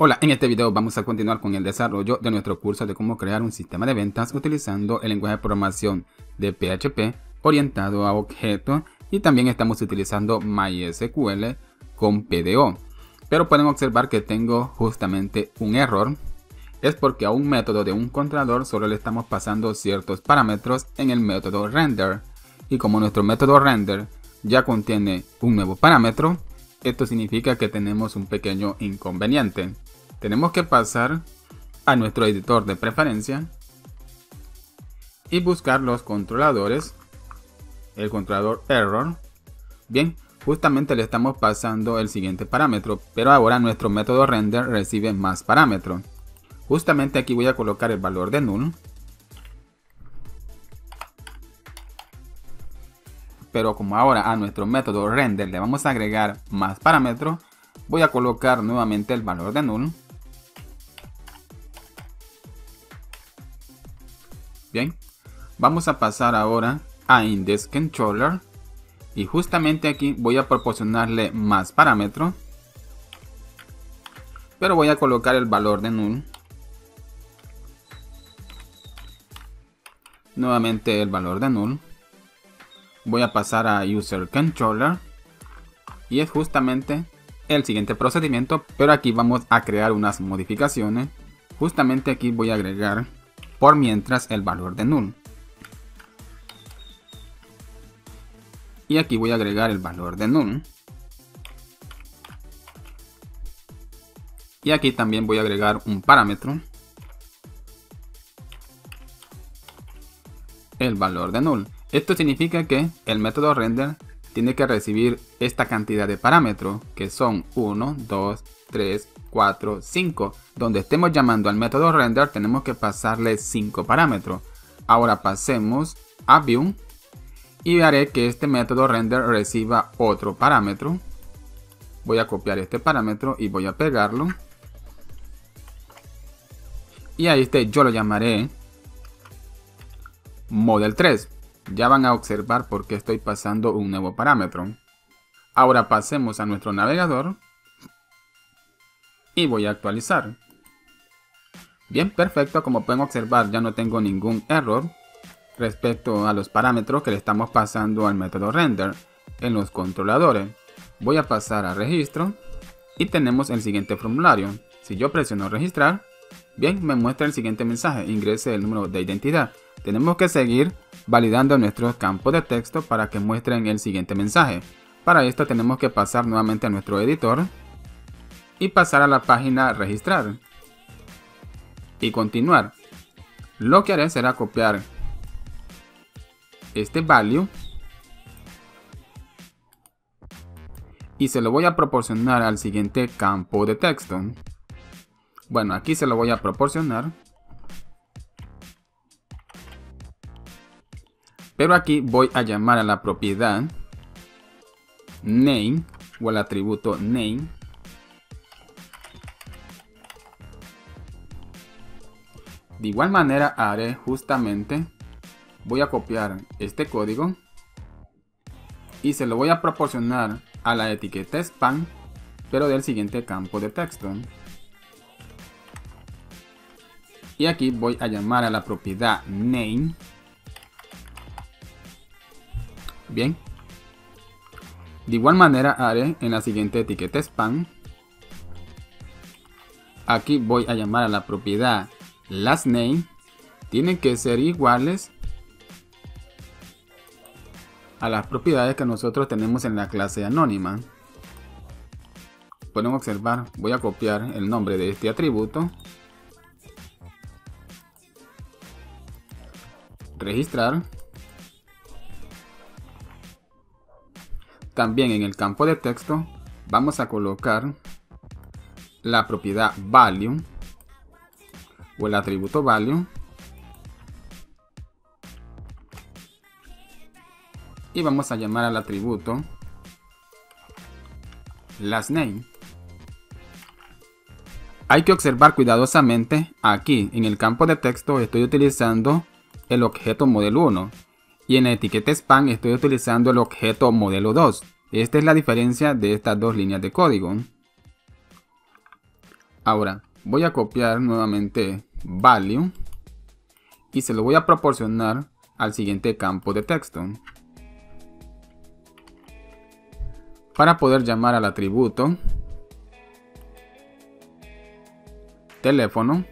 Hola, en este video vamos a continuar con el desarrollo de nuestro curso de cómo crear un sistema de ventas utilizando el lenguaje de programación de PHP orientado a objetos, y también estamos utilizando MySQL con PDO. Pero pueden observar que tengo justamente un error. Es porque a un método de un controlador solo le estamos pasando ciertos parámetros en el método render. Y como nuestro método render ya contiene un nuevo parámetro, esto significa que tenemos un pequeño inconveniente. Tenemos que pasar a nuestro editor de preferencia y buscar los controladores, el controlador error. Bien, justamente le estamos pasando el siguiente parámetro, pero ahora nuestro método render recibe más parámetros. Justamente aquí voy a colocar el valor de null. Pero como ahora a nuestro método render le vamos a agregar más parámetros, voy a colocar nuevamente el valor de null. Bien, vamos a pasar ahora a IndexController y justamente aquí voy a proporcionarle más parámetros, pero voy a colocar el valor de null. Nuevamente el valor de null. Voy a pasar a UserController y es justamente el siguiente procedimiento, pero aquí vamos a crear unas modificaciones. Justamente aquí voy a agregar por mientras el valor de null. Y aquí voy a agregar el valor de null. Y aquí también voy a agregar un parámetro, el valor de null. Esto significa que el método render tiene que recibir esta cantidad de parámetros, que son 1, 2, 3, 4, 5. Donde estemos llamando al método render tenemos que pasarle 5 parámetros. Ahora pasemos a view y haré que este método render reciba otro parámetro. Voy a copiar este parámetro y voy a pegarlo. Y a este yo lo llamaré model 3. Ya van a observar por qué estoy pasando un nuevo parámetro. Ahora pasemos a nuestro navegador y voy a actualizar. Bien, perfecto. Como pueden observar, ya no tengo ningún error respecto a los parámetros que le estamos pasando al método render en los controladores. Voy a pasar a registro y tenemos el siguiente formulario. Si yo presiono registrar, bien, me muestra el siguiente mensaje: ingrese el número de identidad. Tenemos que seguir validando nuestros campos de texto para que muestren el siguiente mensaje. Para esto tenemos que pasar nuevamente a nuestro editor y pasar a la página registrar y continuar. Lo que haré será copiar este value y se lo voy a proporcionar al siguiente campo de texto. Bueno, aquí se lo voy a proporcionar, pero aquí voy a llamar a la propiedad name o al atributo name. De igual manera haré justamente, voy a copiar este código y se lo voy a proporcionar a la etiqueta spam, pero del siguiente campo de texto. Y aquí voy a llamar a la propiedad name. Bien. De igual manera haré en la siguiente etiqueta spam. Aquí voy a llamar a la propiedad lastName. Tienen que ser iguales a las propiedades que nosotros tenemos en la clase anónima. Pueden observar, voy a copiar el nombre de este atributo, registrar. También en el campo de texto vamos a colocar la propiedad value o el atributo value y vamos a llamar al atributo lastName. Hay que observar cuidadosamente, aquí en el campo de texto estoy utilizando el objeto modelo 1 y en la etiqueta spam estoy utilizando el objeto modelo 2. Esta es la diferencia de estas dos líneas de código. Ahora voy a copiar nuevamente value y se lo voy a proporcionar al siguiente campo de texto. Para poder llamar al atributo teléfono,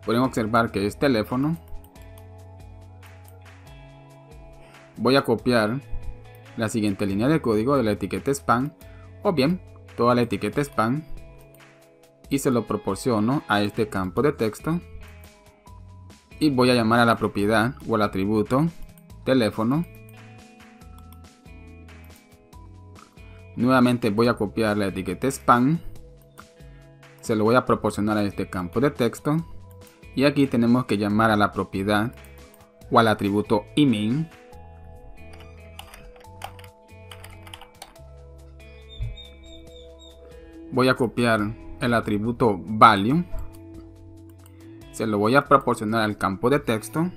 pueden observar que es teléfono. Voy a copiar la siguiente línea de código de la etiqueta spam, o bien toda la etiqueta spam, y se lo proporciono a este campo de texto y voy a llamar a la propiedad o al atributo teléfono. Nuevamente voy a copiar la etiqueta spam, se lo voy a proporcionar a este campo de texto y aquí tenemos que llamar a la propiedad o al atributo email. Voy a copiar el atributo value, se lo voy a proporcionar al campo de texto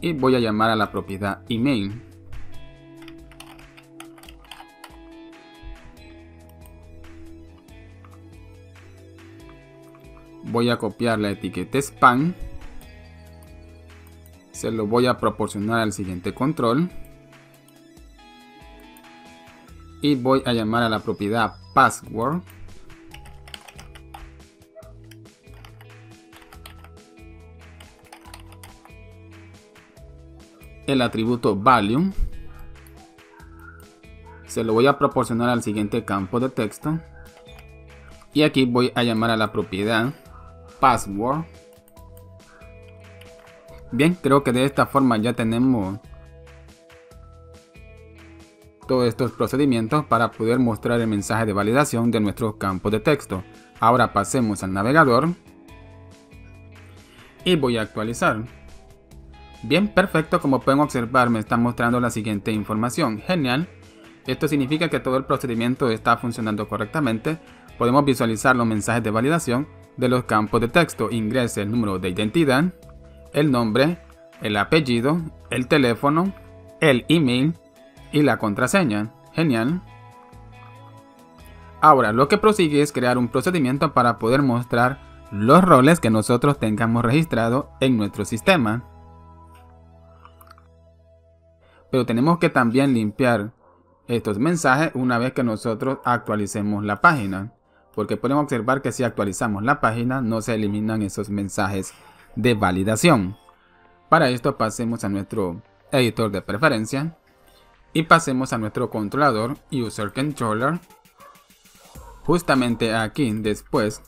y voy a llamar a la propiedad email. Voy a copiar la etiqueta spam, se lo voy a proporcionar al siguiente control y voy a llamar a la propiedad password. El atributo value se lo voy a proporcionar al siguiente campo de texto y aquí voy a llamar a la propiedad password. Bien, creo que de esta forma ya tenemos todos estos procedimientos para poder mostrar el mensaje de validación de nuestro campo de texto. Ahora pasemos al navegador y voy a actualizar. Bien, perfecto, como pueden observar me está mostrando la siguiente información. Genial, esto significa que todo el procedimiento está funcionando correctamente. Podemos visualizar los mensajes de validación de los campos de texto. Ingrese el número de identidad, el nombre, el apellido, el teléfono, el email y la contraseña. Genial. Ahora lo que prosigue es crear un procedimiento para poder mostrar los roles que nosotros tengamos registrado en nuestro sistema. Pero tenemos que también limpiar estos mensajes una vez que nosotros actualicemos la página, porque pueden observar que si actualizamos la página no se eliminan esos mensajes de validación. Para esto pasemos a nuestro editor de preferencia y pasemos a nuestro controlador User Controller. Justamente aquí, después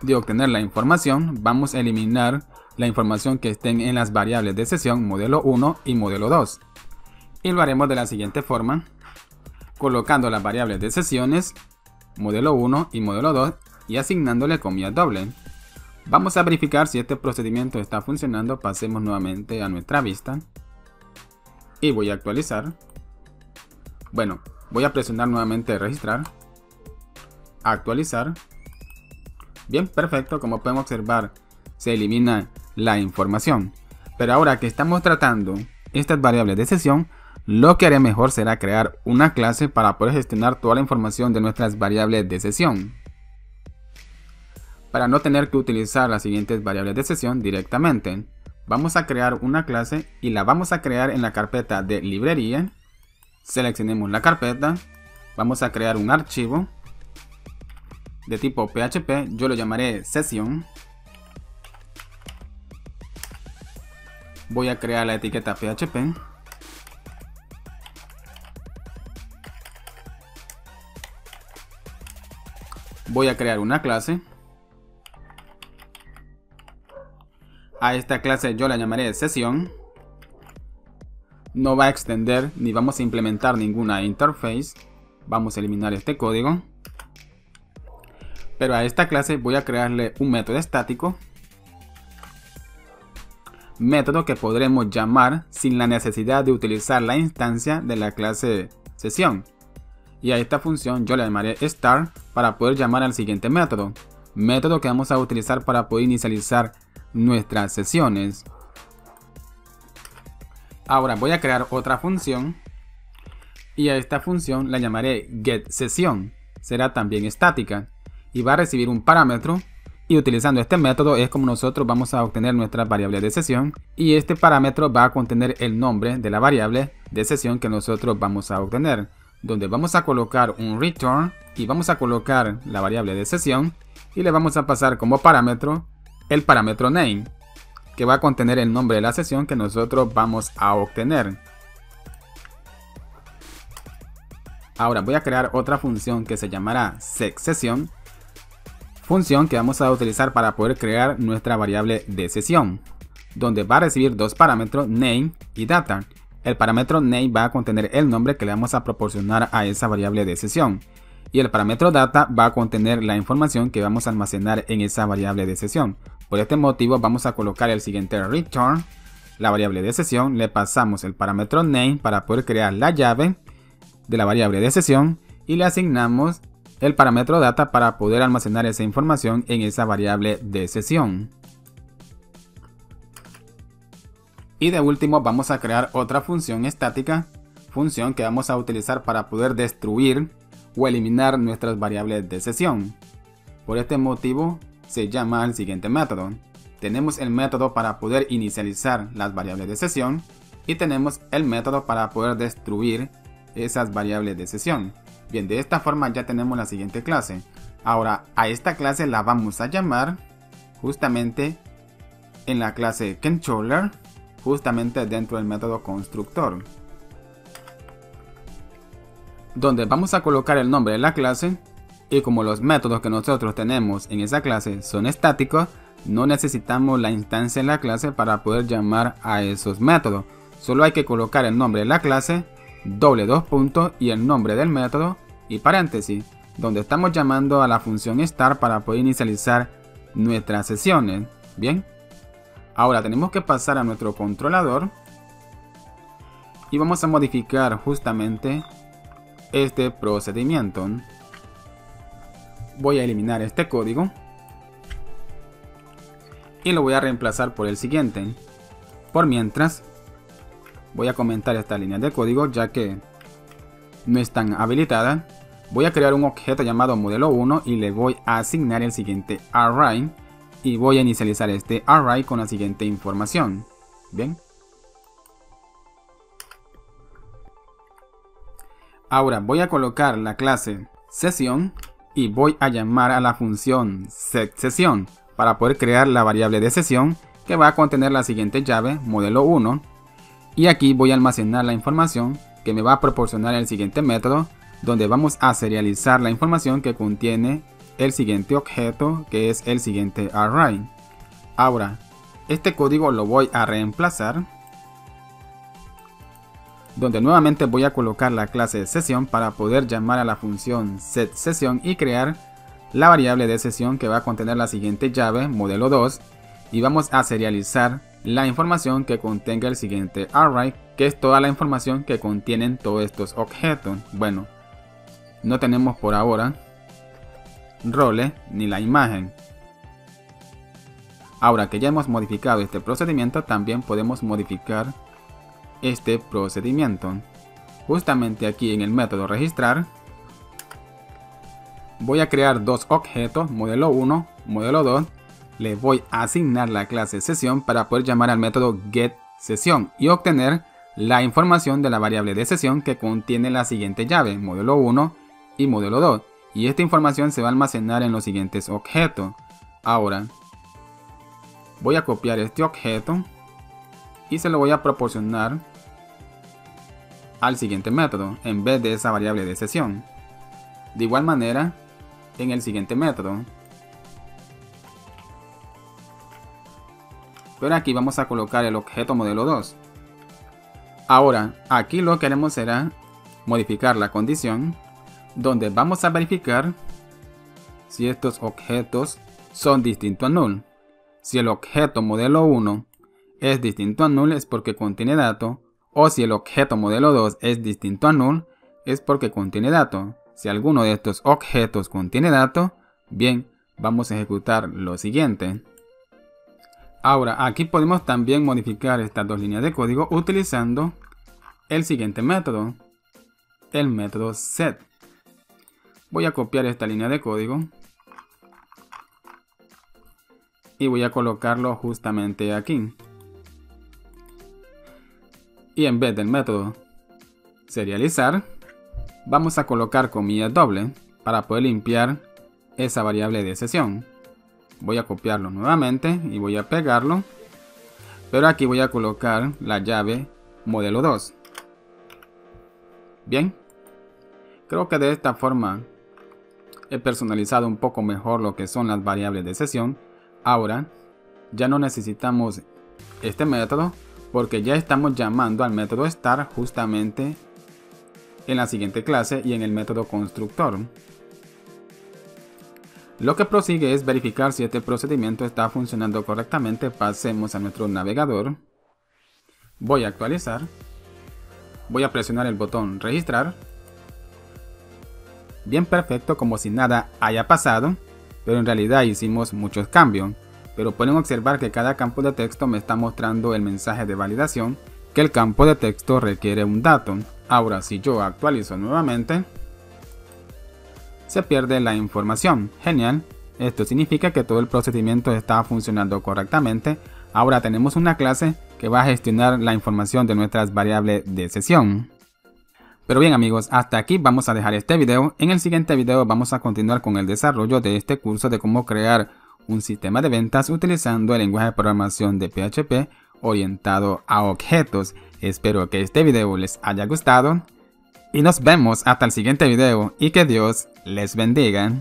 de obtener la información, vamos a eliminar la información que estén en las variables de sesión modelo 1 y modelo 2. Y lo haremos de la siguiente forma, colocando las variables de sesiones modelo 1 y modelo 2 y asignándole comillas doble. Vamos a verificar si este procedimiento está funcionando. Pasemos nuevamente a nuestra vista y voy a actualizar. Bueno, voy a presionar nuevamente registrar, actualizar. Bien, perfecto, como pueden observar se elimina la información. Pero ahora que estamos tratando estas variables de sesión, lo que haré mejor será crear una clase para poder gestionar toda la información de nuestras variables de sesión, para no tener que utilizar las siguientes variables de sesión directamente. Vamos a crear una clase y la vamos a crear en la carpeta de librería. Seleccionemos la carpeta, vamos a crear un archivo de tipo PHP, yo lo llamaré sesión. Voy a crear la etiqueta PHP. Voy a crear una clase. A esta clase yo la llamaré sesión. No va a extender ni vamos a implementar ninguna interface. Vamos a eliminar este código. Pero a esta clase voy a crearle un método estático. Método que podremos llamar sin la necesidad de utilizar la instancia de la clase sesión. Y a esta función yo la llamaré start para poder llamar al siguiente método. Método que vamos a utilizar para poder inicializar nuestras sesiones. Ahora voy a crear otra función Y a esta función la llamaré getSession. Será también estática y va a recibir un parámetro. Y utilizando este método es como nosotros vamos a obtener nuestra variable de sesión, y este parámetro va a contener el nombre de la variable de sesión que nosotros vamos a obtener, donde vamos a colocar un return y vamos a colocar la variable de sesión y le vamos a pasar como parámetro el parámetro name, que va a contener el nombre de la sesión que nosotros vamos a obtener. Ahora voy a crear otra función que se llamará setSession, función que vamos a utilizar para poder crear nuestra variable de sesión, donde va a recibir dos parámetros, name y data. El parámetro name va a contener el nombre que le vamos a proporcionar a esa variable de sesión, y el parámetro data va a contener la información que vamos a almacenar en esa variable de sesión. Por este motivo vamos a colocar el siguiente return, la variable de sesión, le pasamos el parámetro name para poder crear la llave de la variable de sesión y le asignamos el parámetro data para poder almacenar esa información en esa variable de sesión. Y de último vamos a crear otra función estática, función que vamos a utilizar para poder destruir o eliminar nuestras variables de sesión. Por este motivo se llama el siguiente método. Tenemos el método para poder inicializar las variables de sesión y tenemos el método para poder destruir esas variables de sesión. Bien, de esta forma ya tenemos la siguiente clase. Ahora a esta clase la vamos a llamar justamente en la clase controller, justamente dentro del método constructor, donde vamos a colocar el nombre de la clase. Y como los métodos que nosotros tenemos en esa clase son estáticos, no necesitamos la instancia en la clase para poder llamar a esos métodos. Solo hay que colocar el nombre de la clase, doble dos puntos y el nombre del método y paréntesis, donde estamos llamando a la función start para poder inicializar nuestras sesiones. Bien, ahora tenemos que pasar a nuestro controlador y vamos a modificar justamente este procedimiento. Voy a eliminar este código y lo voy a reemplazar por el siguiente. Por mientras voy a comentar esta línea de código ya que no están habilitadas. Voy a crear un objeto llamado modelo 1 y le voy a asignar el siguiente array y voy a inicializar este array con la siguiente información. Bien, ahora voy a colocar la clase sesión y voy a llamar a la función setSession para poder crear la variable de sesión que va a contener la siguiente llave modelo 1, y aquí voy a almacenar la información que me va a proporcionar el siguiente método, donde vamos a serializar la información que contiene el siguiente objeto, que es el siguiente array. Ahora este código lo voy a reemplazar, donde nuevamente voy a colocar la clase sesión para poder llamar a la función setSession y crear la variable de sesión que va a contener la siguiente llave modelo 2, y vamos a serializar la información que contenga el siguiente array, que es toda la información que contienen todos estos objetos. Bueno, no tenemos por ahora roles ni la imagen. Ahora que ya hemos modificado este procedimiento, también podemos modificar este procedimiento. Justamente aquí en el método registrar voy a crear dos objetos, modelo 1, modelo 2. Le voy a asignar la clase sesión para poder llamar al método getSession y obtener la información de la variable de sesión que contiene la siguiente llave, modelo 1 y modelo 2. Y esta información se va a almacenar en los siguientes objetos. Ahora voy a copiar este objeto y se lo voy a proporcionar al siguiente método en vez de esa variable de sesión. De igual manera en el siguiente método, pero aquí vamos a colocar el objeto modelo 2. Ahora aquí lo que haremos será modificar la condición, donde vamos a verificar si estos objetos son distintos a null. Si el objeto modelo 1 es distinto a null es porque contiene dato, o si el objeto modelo 2 es distinto a null es porque contiene dato. Si alguno de estos objetos contiene dato, bien, vamos a ejecutar lo siguiente. Ahora aquí podemos también modificar estas dos líneas de código utilizando el siguiente método. el método set. Voy a copiar esta línea de código y voy a colocarlo justamente aquí. Y en vez del método serializar, vamos a colocar comilla doble para poder limpiar esa variable de sesión. Voy a copiarlo nuevamente y voy a pegarlo, pero aquí voy a colocar la llave modelo 2. Bien, creo que de esta forma he personalizado un poco mejor lo que son las variables de sesión. Ahora ya no necesitamos este método porque ya estamos llamando al método start justamente en la siguiente clase y en el método constructor. Lo que prosigue es verificar si este procedimiento está funcionando correctamente. Pasemos a nuestro navegador. Voy a actualizar. Voy a presionar el botón registrar. Bien, perfecto, como si nada haya pasado, pero en realidad hicimos muchos cambios. Pero pueden observar que cada campo de texto me está mostrando el mensaje de validación que el campo de texto requiere un dato. Ahora, si yo actualizo nuevamente, se pierde la información. Genial, esto significa que todo el procedimiento está funcionando correctamente. Ahora tenemos una clase que va a gestionar la información de nuestras variables de sesión. Pero bien amigos, hasta aquí vamos a dejar este video. En el siguiente video vamos a continuar con el desarrollo de este curso de cómo crear un sistema de ventas utilizando el lenguaje de programación de PHP orientado a objetos. Espero que este video les haya gustado y nos vemos hasta el siguiente video y que Dios les bendiga.